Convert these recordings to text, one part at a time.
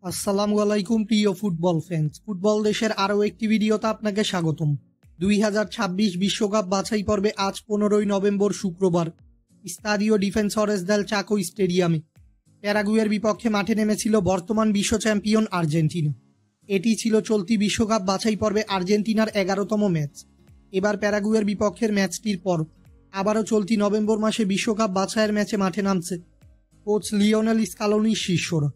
আসসালামু আলাইকুম প্রিয় ফুটবল ফ্যান্স। ফুটবল দেশের আরও একটি ভিডিওতে আপনাকে স্বাগতম। 2026 বিশ্বকাপ বাছাই পর্বে আজ 15 নভেম্বর শুক্রবার স্তাদিও ডিফেন্সরেস দেল চাকো স্টেডিয়ামে প্যারাগুয়ের বিপক্ষে মাঠে নেমেছিল বর্তমান বিশ্ব চ্যাম্পিয়ন আর্জেন্টিনা। এটি ছিল চলতি বিশ্বকাপ বাছাই পর্বে আর্জেন্টিনার 11তম ম্যাচ। এবার প্যারাগুয়ের বিপক্ষের ম্যাচটির পর আবারও চলতি নভেম্বর মাসে বিশ্বকাপ বাছাইয়ের ম্যাচে মাঠে নামছে কোচ লিওনেল স্কালোনির শিষ্যরা।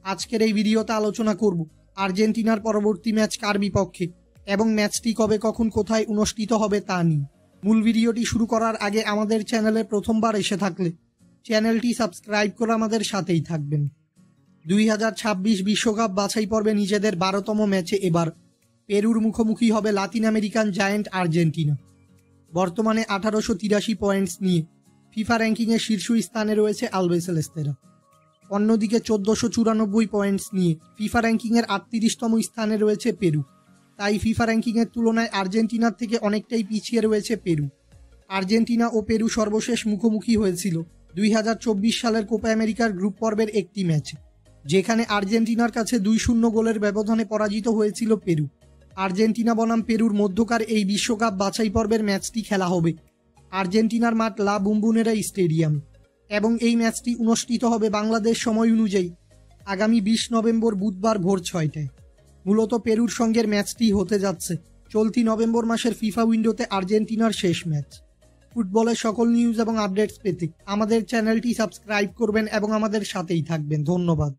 আজকের এই ভিডিওতে আলোচনা করব আর্জেন্টিনার পরবর্তী ম্যাচ কার বিপক্ষে এবং ম্যাচটি কবে কখন কোথায় অনুষ্ঠিত হবে তা নিয়ে। মূল ভিডিওটি শুরু করার আগে আমাদের চ্যানেলে প্রথমবার এসে থাকলে চ্যানেলটি সাবস্ক্রাইব করে আমাদের সাথেই থাকবেন। 2026 বিশ্বকাপ বাছাই পর্বে নিজেদের 12তম ম্যাচে এবার পেরুর মুখোমুখি হবে লাতিন আমেরিকান জায়ান্ট আর্জেন্টিনা। বর্তমানে 1883 পয়েন্টস নিয়ে ফিফা র্যাঙ্কিংয়ের শীর্ষ স্থানে রয়েছে আলবিসেলেস্তেরা। অন্যদিকে 1494 পয়েন্টস নিয়ে ফিফা র্যাঙ্কিংয়ের 38তম স্থানে রয়েছে পেরু। তাই ফিফা র্যাঙ্কিংয়ের তুলনায় আর্জেন্টিনার থেকে অনেকটাই পিছিয়ে রয়েছে পেরু। আর্জেন্টিনা ও পেরু সর্বশেষ মুখোমুখি হয়েছিল 2024 সালের কোপা আমেরিকার গ্রুপ পর্বের একটি ম্যাচে, যেখানে আর্জেন্টিনার কাছে 2-0 গোলের ব্যবধানে পরাজিত হয়েছিল পেরু। আর্জেন্টিনা বনাম পেরুর মধ্যকার এই বিশ্বকাপ বাছাই পর্বের ম্যাচটি খেলা হবে আর্জেন্টিনার মাঠ লা বুম্বুনেরা স্টেডিয়াম এবং এই ম্যাচটি অনুষ্ঠিত হবে বাংলাদেশ সময় অনুযায়ী আগামী 20 নভেম্বর বুধবার ভোর 6টায়। মূলত পেরুর সঙ্গের ম্যাচটি হতে যাচ্ছে চলতি নভেম্বর মাসের ফিফা উইন্ডোতে আর্জেন্টিনার শেষ ম্যাচ। ফুটবলের সকল নিউজ এবং আপডেটস পেতে আমাদের চ্যানেলটি সাবস্ক্রাইব করবেন এবং আমাদের সাথেই থাকবেন। ধন্যবাদ।